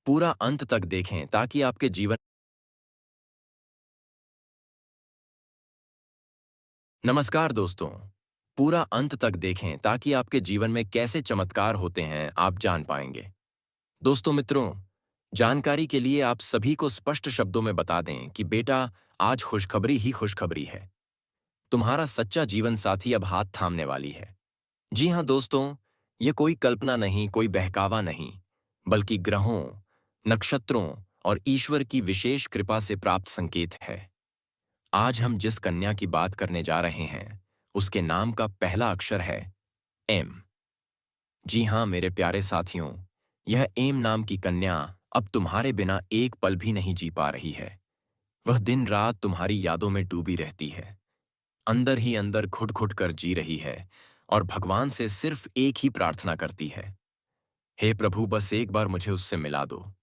पूरा अंत तक देखें ताकि आपके जीवन। नमस्कार दोस्तों। पूरा अंत तक देखें ताकि आपके जीवन में कैसे चमत्कार होते हैं आप जान पाएंगे। दोस्तों मित्रों, जानकारी के लिए आप सभी को स्पष्ट शब्दों में बता दें कि बेटा, आज खुशखबरी ही खुशखबरी है। तुम्हारा सच्चा जीवन साथी अब हाथ थामने वाली है। जी हाँ दोस्तों, ये कोई कल्पना नहीं, कोई बहकावा नहीं, बल्कि ग्रहों, नक्षत्रों और ईश्वर की विशेष कृपा से प्राप्त संकेत है। आज हम जिस कन्या की बात करने जा रहे हैं, उसके नाम का पहला अक्षर है एम। जी हाँ मेरे प्यारे साथियों, यह एम नाम की कन्या अब तुम्हारे बिना एक पल भी नहीं जी पा रही है। वह दिन रात तुम्हारी यादों में डूबी रहती है, अंदर ही अंदर घुट घुट कर जी रही है और भगवान से सिर्फ एक ही प्रार्थना करती है, हे प्रभु, बस एक बार मुझे उससे मिला दो।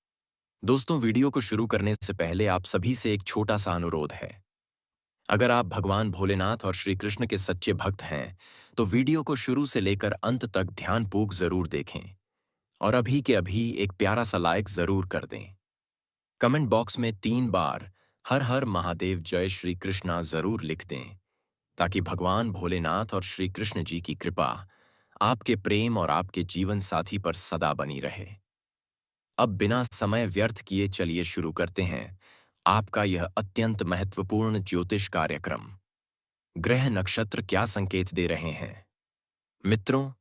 दोस्तों, वीडियो को शुरू करने से पहले आप सभी से एक छोटा सा अनुरोध है। अगर आप भगवान भोलेनाथ और श्री कृष्ण के सच्चे भक्त हैं, तो वीडियो को शुरू से लेकर अंत तक ध्यानपूर्वक जरूर देखें और अभी के अभी एक प्यारा सा लाइक जरूर कर दें। कमेंट बॉक्स में 3 बार हर हर महादेव जय श्री कृष्णा जरूर लिख दें, ताकि भगवान भोलेनाथ और श्री कृष्ण जी की कृपा आपके प्रेम और आपके जीवन साथी पर सदा बनी रहे। अब बिना समय व्यर्थ किए चलिए शुरू करते हैं आपका यह अत्यंत महत्वपूर्ण ज्योतिष कार्यक्रम। ग्रह नक्षत्र क्या संकेत दे रहे हैं? मित्रों,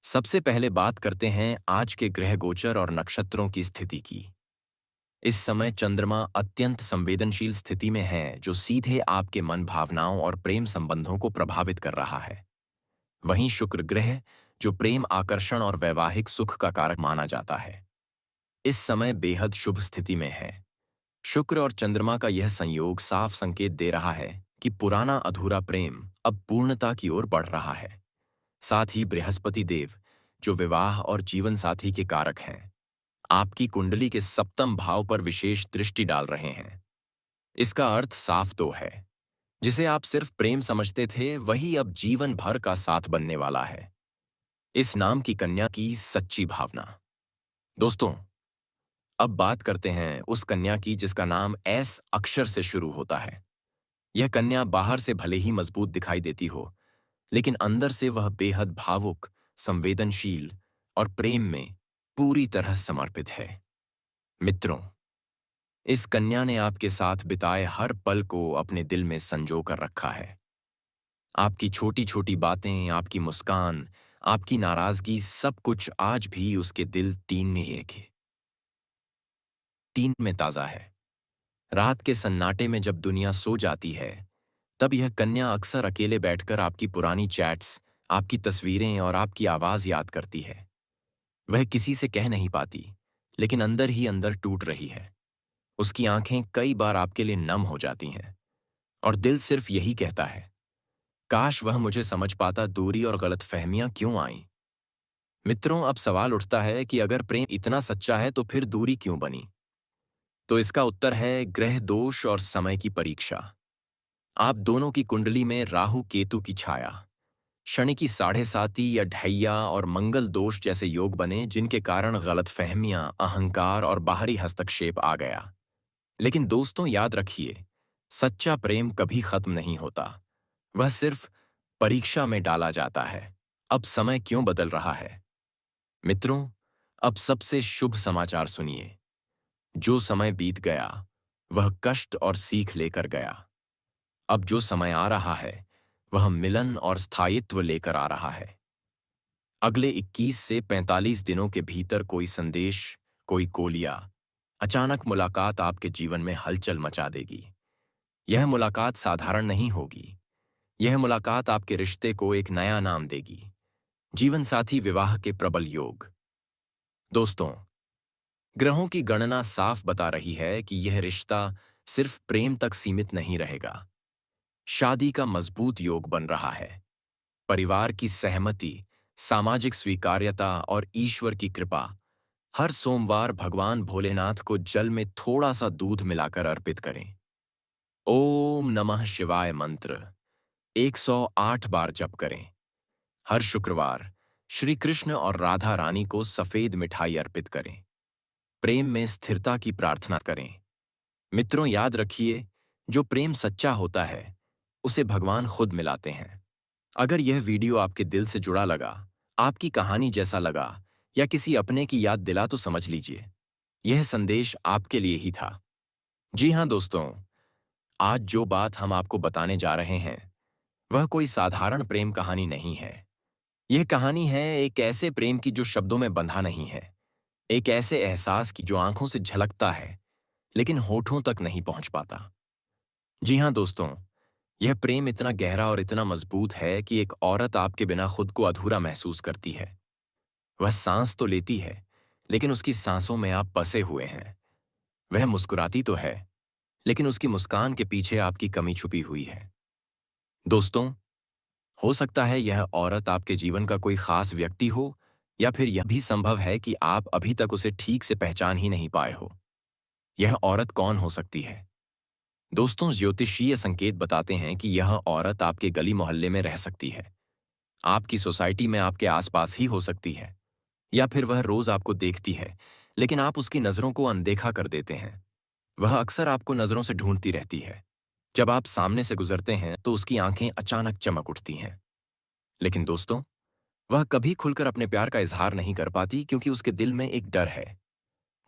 सबसे पहले बात करते हैं आज के ग्रह गोचर और नक्षत्रों की स्थिति की। इस समय चंद्रमा अत्यंत संवेदनशील स्थिति में है, जो सीधे आपके मन, भावनाओं और प्रेम संबंधों को प्रभावित कर रहा है। वहीं शुक्र ग्रह, जो प्रेम, आकर्षण और वैवाहिक सुख का कारक माना जाता है, इस समय बेहद शुभ स्थिति में है। शुक्र और चंद्रमा का यह संयोग साफ संकेत दे रहा है कि पुराना अधूरा प्रेम अब पूर्णता की ओर बढ़ रहा है। साथ ही बृहस्पति देव, जो विवाह और जीवन साथी के कारक हैं, आपकी कुंडली के सप्तम भाव पर विशेष दृष्टि डाल रहे हैं। इसका अर्थ साफ तो है, जिसे आप सिर्फ प्रेम समझते थे, वही अब जीवन भर का साथ बनने वाला है। इस नाम की कन्या की सच्ची भावना। दोस्तों, अब बात करते हैं उस कन्या की जिसका नाम एस अक्षर से शुरू होता है। यह कन्या बाहर से भले ही मजबूत दिखाई देती हो, लेकिन अंदर से वह बेहद भावुक, संवेदनशील और प्रेम में पूरी तरह समर्पित है। मित्रों, इस कन्या ने आपके साथ बिताए हर पल को अपने दिल में संजो कर रखा है। आपकी छोटी छोटी बातें, आपकी मुस्कान, आपकी नाराजगी, सब कुछ आज भी उसके दिल तीन में ताजा है। रात के सन्नाटे में जब दुनिया सो जाती है, तब यह कन्या अक्सर अकेले बैठकर आपकी पुरानी चैट्स, आपकी तस्वीरें और आपकी आवाज याद करती है। वह किसी से कह नहीं पाती, लेकिन अंदर ही अंदर टूट रही है। उसकी आंखें कई बार आपके लिए नम हो जाती हैं और दिल सिर्फ यही कहता है, काश वह मुझे समझ पाता, दूरी और गलतफहमियां क्यों आईं। मित्रों, अब सवाल उठता है कि अगर प्रेम इतना सच्चा है तो फिर दूरी क्यों बनी? तो इसका उत्तर है ग्रह दोष और समय की परीक्षा। आप दोनों की कुंडली में राहु केतु की छाया, शनि की 7.5 या ढैया और मंगल दोष जैसे योग बने, जिनके कारण गलतफहमियां, अहंकार और बाहरी हस्तक्षेप आ गया। लेकिन दोस्तों, याद रखिए, सच्चा प्रेम कभी खत्म नहीं होता। वह सिर्फ परीक्षा में डाला जाता है। अब समय क्यों बदल रहा है? मित्रों, अब सबसे शुभ समाचार सुनिए। जो समय बीत गया, वह कष्ट और सीख लेकर गया। अब जो समय आ रहा है, वह मिलन और स्थायित्व लेकर आ रहा है। अगले 21 से 45 दिनों के भीतर कोई संदेश, कोई कोलिया, अचानक मुलाकात आपके जीवन में हलचल मचा देगी। यह मुलाकात साधारण नहीं होगी। यह मुलाकात आपके रिश्ते को एक नया नाम देगी, जीवन साथी विवाह के प्रबल योग। दोस्तों, ग्रहों की गणना साफ बता रही है कि यह रिश्ता सिर्फ प्रेम तक सीमित नहीं रहेगा। शादी का मजबूत योग बन रहा है। परिवार की सहमति, सामाजिक स्वीकार्यता और ईश्वर की कृपा। हर सोमवार भगवान भोलेनाथ को जल में थोड़ा सा दूध मिलाकर अर्पित करें। ओम नमः शिवाय मंत्र 108 बार जप करें। हर शुक्रवार श्री कृष्ण और राधा रानी को सफेद मिठाई अर्पित करें। प्रेम में स्थिरता की प्रार्थना करें। मित्रों, याद रखिए, जो प्रेम सच्चा होता है उसे भगवान खुद मिलाते हैं। अगर यह वीडियो आपके दिल से जुड़ा लगा, आपकी कहानी जैसा लगा या किसी अपने की याद दिला तो समझ लीजिए यह संदेश आपके लिए ही था। जी हाँ दोस्तों, आज जो बात हम आपको बताने जा रहे हैं वह कोई साधारण प्रेम कहानी नहीं है। यह कहानी है एक ऐसे प्रेम की जो शब्दों में बंधा नहीं है, एक ऐसे एहसास की जो आंखों से झलकता है लेकिन होठों तक नहीं पहुंच पाता। जी हाँ दोस्तों, यह प्रेम इतना गहरा और इतना मजबूत है कि एक औरत आपके बिना खुद को अधूरा महसूस करती है। वह सांस तो लेती है लेकिन उसकी सांसों में आप बसे हुए हैं। वह मुस्कुराती तो है लेकिन उसकी मुस्कान के पीछे आपकी कमी छुपी हुई है। दोस्तों, हो सकता है यह औरत आपके जीवन का कोई खास व्यक्ति हो, या फिर यह भी संभव है कि आप अभी तक उसे ठीक से पहचान ही नहीं पाए हो। यह औरत कौन हो सकती है? दोस्तों, ज्योतिषीय संकेत बताते हैं कि यह औरत आपके गली मोहल्ले में रह सकती है, आपकी सोसाइटी में आपके आसपास ही हो सकती है, या फिर वह रोज आपको देखती है लेकिन आप उसकी नजरों को अनदेखा कर देते हैं। वह अक्सर आपको नजरों से ढूंढती रहती है। जब आप सामने से गुजरते हैं तो उसकी आंखें अचानक चमक उठती हैं। लेकिन दोस्तों, वह कभी खुलकर अपने प्यार का इजहार नहीं कर पाती क्योंकि उसके दिल में एक डर है।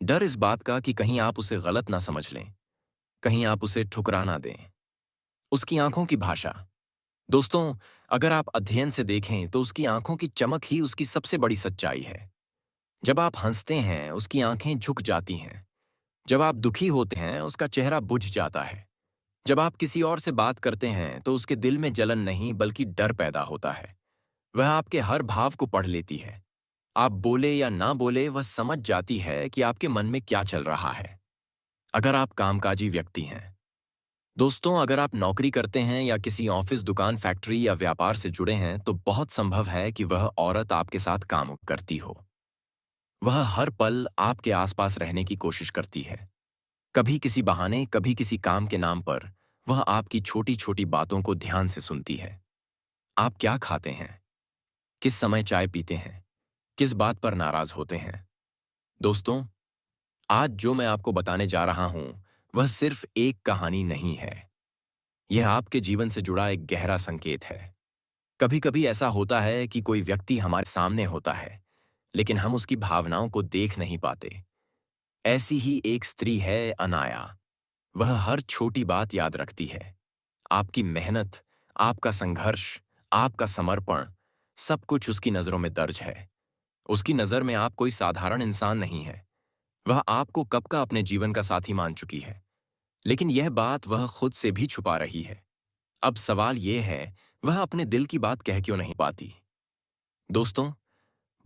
डर इस बात का कि कहीं आप उसे गलत ना समझ लें, कहीं आप उसे ठुकरा ना दें। उसकी आंखों की भाषा। दोस्तों, अगर आप अध्ययन से देखें तो उसकी आंखों की चमक ही उसकी सबसे बड़ी सच्चाई है। जब आप हंसते हैं उसकी आंखें झुक जाती हैं। जब आप दुखी होते हैं उसका चेहरा बुझ जाता है। जब आप किसी और से बात करते हैं तो उसके दिल में जलन नहीं बल्कि डर पैदा होता है। वह आपके हर भाव को पढ़ लेती है। आप बोले या ना बोले वह समझ जाती है कि आपके मन में क्या चल रहा है। अगर आप कामकाजी व्यक्ति हैं, दोस्तों, अगर आप नौकरी करते हैं या किसी ऑफिस, दुकान, फैक्ट्री या व्यापार से जुड़े हैं तो बहुत संभव है कि वह औरत आपके साथ काम करती हो। वह हर पल आपके आसपास रहने की कोशिश करती है। कभी किसी बहाने, कभी किसी काम के नाम पर वह आपकी छोटी छोटी बातों को ध्यान से सुनती है। आप क्या खाते हैं, किस समय चाय पीते हैं, किस बात पर नाराज होते हैं। दोस्तों, आज जो मैं आपको बताने जा रहा हूं वह सिर्फ एक कहानी नहीं है। यह आपके जीवन से जुड़ा एक गहरा संकेत है। कभी कभी ऐसा होता है कि कोई व्यक्ति हमारे सामने होता है लेकिन हम उसकी भावनाओं को देख नहीं पाते। ऐसी ही एक स्त्री है अनाया। वह हर छोटी बात याद रखती है। आपकी मेहनत, आपका संघर्ष, आपका समर्पण, सब कुछ उसकी नजरों में दर्ज है। उसकी नजर में आप कोई साधारण इंसान नहीं है। वह आपको कब का अपने जीवन का साथी मान चुकी है, लेकिन यह बात वह खुद से भी छुपा रही है। अब सवाल यह है, वह अपने दिल की बात कह क्यों नहीं पाती? दोस्तों,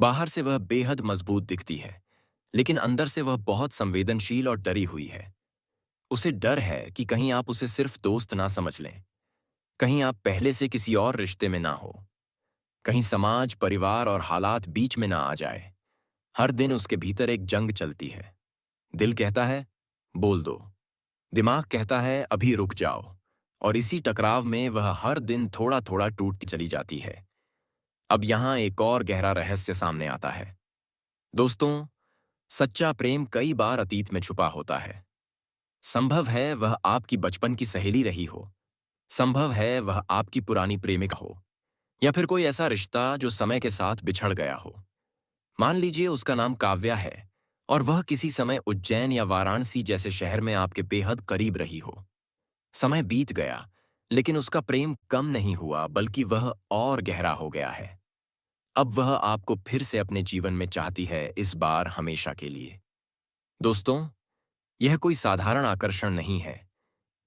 बाहर से वह बेहद मजबूत दिखती है लेकिन अंदर से वह बहुत संवेदनशील और डरी हुई है। उसे डर है कि कहीं आप उसे सिर्फ दोस्त ना समझ लें, कहीं आप पहले से किसी और रिश्ते में ना हो, कहीं समाज, परिवार और हालात बीच में ना आ जाए। हर दिन उसके भीतर एक जंग चलती है। दिल कहता है बोल दो, दिमाग कहता है अभी रुक जाओ, और इसी टकराव में वह हर दिन थोड़ा थोड़ा टूटती चली जाती है। अब यहां एक और गहरा रहस्य सामने आता है। दोस्तों, सच्चा प्रेम कई बार अतीत में छुपा होता है। संभव है वह आपकी बचपन की सहेली रही हो, संभव है वह आपकी पुरानी प्रेमिका हो, या फिर कोई ऐसा रिश्ता जो समय के साथ बिछड़ गया हो। मान लीजिए उसका नाम काव्या है और वह किसी समय उज्जैन या वाराणसी जैसे शहर में आपके बेहद करीब रही हो। समय बीत गया लेकिन उसका प्रेम कम नहीं हुआ बल्कि वह और गहरा हो गया है। अब वह आपको फिर से अपने जीवन में चाहती है, इस बार हमेशा के लिए। दोस्तों, यह कोई साधारण आकर्षण नहीं है।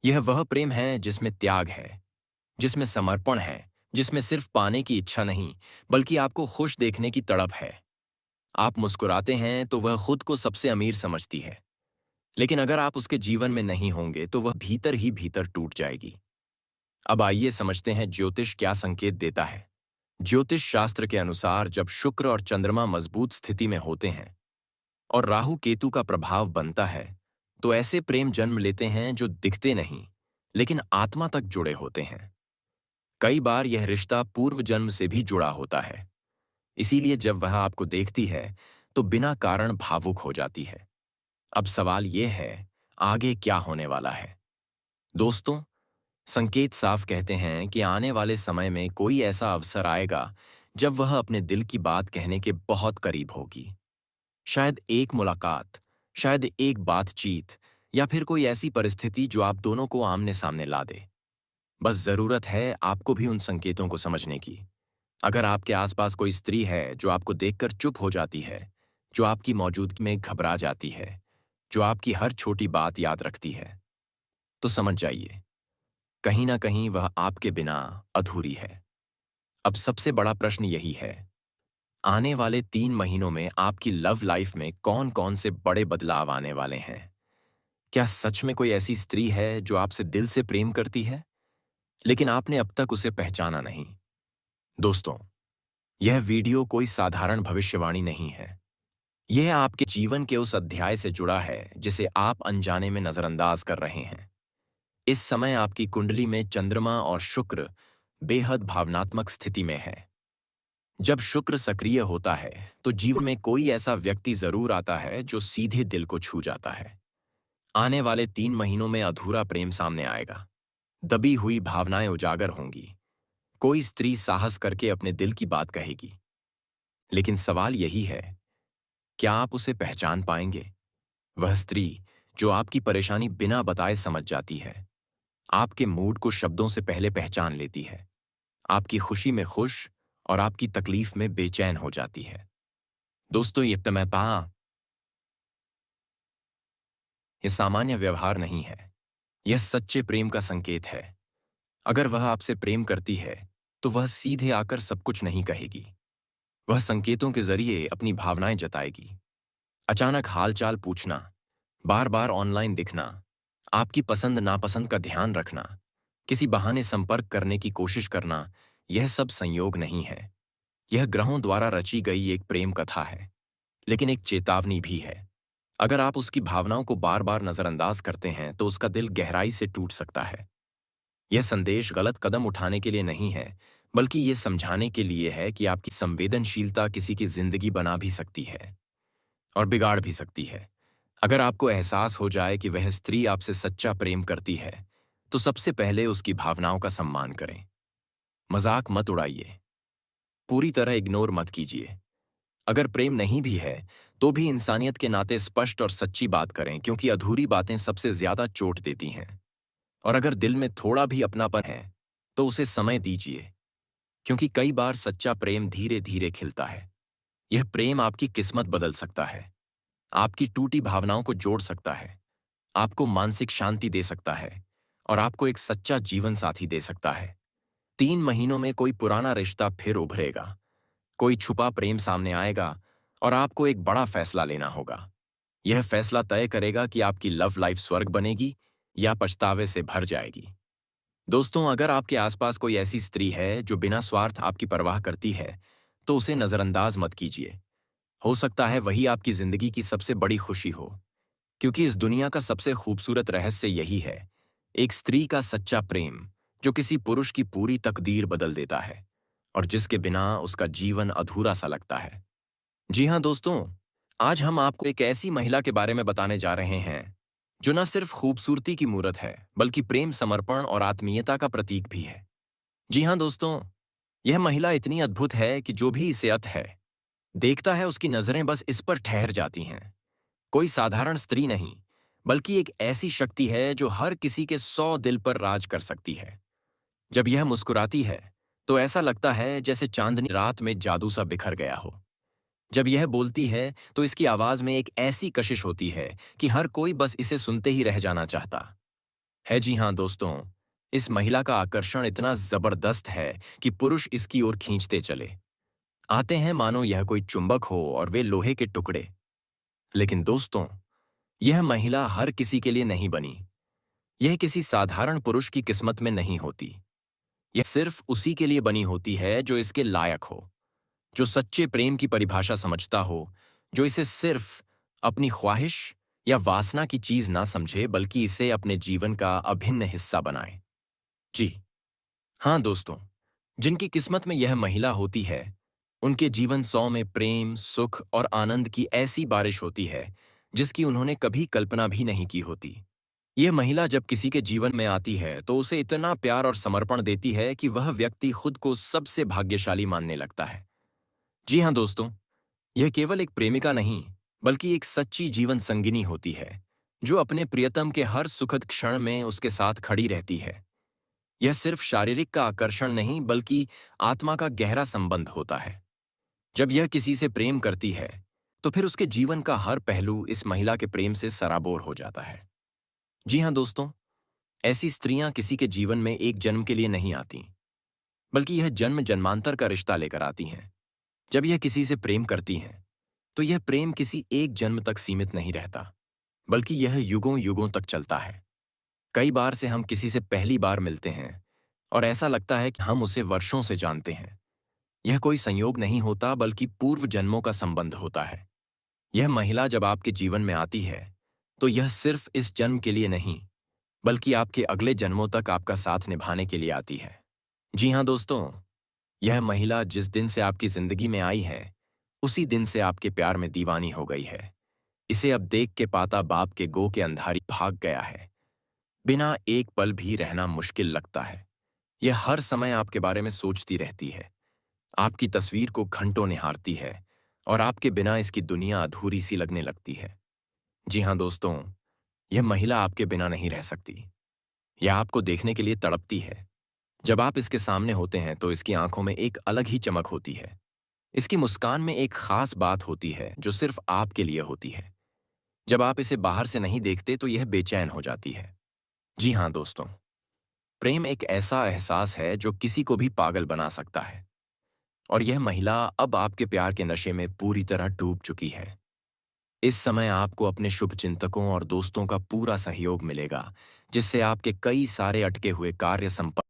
यह वह प्रेम है जिसमें त्याग है, जिसमें समर्पण है, जिसमें सिर्फ पाने की इच्छा नहीं बल्कि आपको खुश देखने की तड़प है। आप मुस्कुराते हैं तो वह खुद को सबसे अमीर समझती है, लेकिन अगर आप उसके जीवन में नहीं होंगे तो वह भीतर ही भीतर टूट जाएगी। अब आइए समझते हैं ज्योतिष क्या संकेत देता है। ज्योतिष शास्त्र के अनुसार जब शुक्र और चंद्रमा मजबूत स्थिति में होते हैं और राहु केतु का प्रभाव बनता है तो ऐसे प्रेम जन्म लेते हैं जो दिखते नहीं लेकिन आत्मा तक जुड़े होते हैं। कई बार यह रिश्ता पूर्व जन्म से भी जुड़ा होता है। इसीलिए जब वह आपको देखती है तो बिना कारण भावुक हो जाती है। अब सवाल ये है, आगे क्या होने वाला है? दोस्तों, संकेत साफ कहते हैं कि आने वाले समय में कोई ऐसा अवसर आएगा जब वह अपने दिल की बात कहने के बहुत करीब होगी। शायद एक मुलाकात, शायद एक बातचीत, या फिर कोई ऐसी परिस्थिति जो आप दोनों को आमने सामने ला दे। बस जरूरत है आपको भी उन संकेतों को समझने की। अगर आपके आसपास कोई स्त्री है जो आपको देखकर चुप हो जाती है, जो आपकी मौजूदगी में घबरा जाती है, जो आपकी हर छोटी बात याद रखती है, तो समझ जाइए, कहीं ना कहीं वह आपके बिना अधूरी है। अब सबसे बड़ा प्रश्न यही है, आने वाले 3 महीनों में आपकी लव लाइफ में कौन कौन से बड़े बदलाव आने वाले हैं? क्या सच में कोई ऐसी स्त्री है जो आपसे दिल से प्रेम करती है, लेकिन आपने अब तक उसे पहचाना नहीं? दोस्तों, यह वीडियो कोई साधारण भविष्यवाणी नहीं है। यह आपके जीवन के उस अध्याय से जुड़ा है जिसे आप अनजाने में नजरअंदाज कर रहे हैं। इस समय आपकी कुंडली में चंद्रमा और शुक्र बेहद भावनात्मक स्थिति में है। जब शुक्र सक्रिय होता है तो जीवन में कोई ऐसा व्यक्ति जरूर आता है जो सीधे दिल को छू जाता है। आने वाले 3 महीनों में अधूरा प्रेम सामने आएगा, दबी हुई भावनाएं उजागर होंगी, कोई स्त्री साहस करके अपने दिल की बात कहेगी। लेकिन सवाल यही है, क्या आप उसे पहचान पाएंगे? वह स्त्री जो आपकी परेशानी बिना बताए समझ जाती है, आपके मूड को शब्दों से पहले पहचान लेती है, आपकी खुशी में खुश और आपकी तकलीफ में बेचैन हो जाती है। दोस्तों, ये सामान्य व्यवहार नहीं है, यह सच्चे प्रेम का संकेत है। अगर वह आपसे प्रेम करती है तो वह सीधे आकर सब कुछ नहीं कहेगी। वह संकेतों के जरिए अपनी भावनाएं जताएगी। अचानक हालचाल पूछना, बार बार ऑनलाइन दिखना, आपकी पसंद नापसंद का ध्यान रखना, किसी बहाने संपर्क करने की कोशिश करना, यह सब संयोग नहीं है। यह ग्रहों द्वारा रची गई एक प्रेम कथा है, लेकिन एक चेतावनी भी है। अगर आप उसकी भावनाओं को बार बार नजरअंदाज करते हैं तो उसका दिल गहराई से टूट सकता है। यह संदेश गलत कदम उठाने के लिए नहीं है, बल्कि यह समझाने के लिए है कि आपकी संवेदनशीलता किसी की जिंदगी बना भी सकती है और बिगाड़ भी सकती है। अगर आपको एहसास हो जाए कि वह स्त्री आपसे सच्चा प्रेम करती है, तो सबसे पहले उसकी भावनाओं का सम्मान करें। मजाक मत उड़ाइए, पूरी तरह इग्नोर मत कीजिए। अगर प्रेम नहीं भी है, तो भी इंसानियत के नाते स्पष्ट और सच्ची बात करें, क्योंकि अधूरी बातें सबसे ज्यादा चोट देती हैं। और अगर दिल में थोड़ा भी अपनापन है, तो उसे समय दीजिए, क्योंकि कई बार सच्चा प्रेम धीरे धीरे खिलता है। यह प्रेम आपकी किस्मत बदल सकता है, आपकी टूटी भावनाओं को जोड़ सकता है, आपको मानसिक शांति दे सकता है और आपको एक सच्चा जीवन साथी दे सकता है। 3 महीनों में कोई पुराना रिश्ता फिर उभरेगा, कोई छुपा प्रेम सामने आएगा और आपको एक बड़ा फैसला लेना होगा। यह फैसला तय करेगा कि आपकी लव लाइफ स्वर्ग बनेगी या पछतावे से भर जाएगी। दोस्तों, अगर आपके आसपास कोई ऐसी स्त्री है जो बिना स्वार्थ आपकी परवाह करती है, तो उसे नजरअंदाज मत कीजिए। हो सकता है वही आपकी जिंदगी की सबसे बड़ी खुशी हो, क्योंकि इस दुनिया का सबसे खूबसूरत रहस्य यही है, एक स्त्री का सच्चा प्रेम जो किसी पुरुष की पूरी तकदीर बदल देता है और जिसके बिना उसका जीवन अधूरा सा लगता है। जी हाँ दोस्तों, आज हम आपको एक ऐसी महिला के बारे में बताने जा रहे हैं जो न सिर्फ खूबसूरती की मूरत है, बल्कि प्रेम, समर्पण और आत्मीयता का प्रतीक भी है। जी हाँ दोस्तों, यह महिला इतनी अद्भुत है कि जो भी इसे देखता है उसकी नजरें बस इस पर ठहर जाती हैं। कोई साधारण स्त्री नहीं, बल्कि एक ऐसी शक्ति है जो हर किसी के 100 दिल पर राज कर सकती है। जब यह मुस्कुराती है तो ऐसा लगता है जैसे चांदनी रात में जादू सा बिखर गया हो। जब यह बोलती है तो इसकी आवाज में एक ऐसी कशिश होती है कि हर कोई बस इसे सुनते ही रह जाना चाहता है। जी हाँ दोस्तों, इस महिला का आकर्षण इतना जबरदस्त है कि पुरुष इसकी ओर खींचते चले आते हैं, मानो यह कोई चुंबक हो और वे लोहे के टुकड़े। लेकिन दोस्तों, यह महिला हर किसी के लिए नहीं बनी। यह किसी साधारण पुरुष की किस्मत में नहीं होती। यह सिर्फ उसी के लिए बनी होती है जो इसके लायक हो, जो सच्चे प्रेम की परिभाषा समझता हो, जो इसे सिर्फ अपनी ख्वाहिश या वासना की चीज ना समझे, बल्कि इसे अपने जीवन का अभिन्न हिस्सा बनाए। जी हाँ दोस्तों, जिनकी किस्मत में यह महिला होती है, उनके जीवन 100 में प्रेम, सुख और आनंद की ऐसी बारिश होती है जिसकी उन्होंने कभी कल्पना भी नहीं की होती। यह महिला जब किसी के जीवन में आती है तो उसे इतना प्यार और समर्पण देती है कि वह व्यक्ति खुद को सबसे भाग्यशाली मानने लगता है। जी हाँ दोस्तों, यह केवल एक प्रेमिका नहीं, बल्कि एक सच्ची जीवन संगिनी होती है, जो अपने प्रियतम के हर सुखद क्षण में उसके साथ खड़ी रहती है। यह सिर्फ शारीरिक का आकर्षण नहीं, बल्कि आत्मा का गहरा संबंध होता है। जब यह किसी से प्रेम करती है, तो फिर उसके जीवन का हर पहलू इस महिला के प्रेम से सराबोर हो जाता है। जी हाँ दोस्तों, ऐसी स्त्रियां किसी के जीवन में एक जन्म के लिए नहीं आती, बल्कि यह जन्म जन्मांतर का रिश्ता लेकर आती हैं। जब यह किसी से प्रेम करती हैं, तो यह प्रेम किसी एक जन्म तक सीमित नहीं रहता, बल्कि यह युगों युगों तक चलता है। कई बार से हम किसी से पहली बार मिलते हैं और ऐसा लगता है कि हम उसे वर्षों से जानते हैं। यह कोई संयोग नहीं होता, बल्कि पूर्व जन्मों का संबंध होता है। यह महिला जब आपके जीवन में आती है, तो यह सिर्फ इस जन्म के लिए नहीं, बल्कि आपके अगले जन्मों तक आपका साथ निभाने के लिए आती है। जी हाँ दोस्तों, यह महिला जिस दिन से आपकी जिंदगी में आई है, उसी दिन से आपके प्यार में दीवानी हो गई है। इसे अब देख के पाता बाप के गो के अंधारी भाग गया है। बिना एक पल भी रहना मुश्किल लगता है। यह हर समय आपके बारे में सोचती रहती है, आपकी तस्वीर को घंटों निहारती है और आपके बिना इसकी दुनिया अधूरी सी लगने लगती है। जी हाँ दोस्तों, यह महिला आपके बिना नहीं रह सकती। यह आपको देखने के लिए तड़पती है। जब आप इसके सामने होते हैं तो इसकी आंखों में एक अलग ही चमक होती है। इसकी मुस्कान में एक खास बात होती है जो सिर्फ आपके लिए होती है। जब आप इसे बाहर से नहीं देखते तो यह बेचैन हो जाती है। जी हाँ दोस्तों, प्रेम एक ऐसा एहसास है जो किसी को भी पागल बना सकता है। और यह महिला अब आपके प्यार के नशे में पूरी तरह डूब चुकी है। इस समय आपको अपने शुभचिंतकों और दोस्तों का पूरा सहयोग मिलेगा, जिससे आपके कई सारे अटके हुए कार्य संपन्न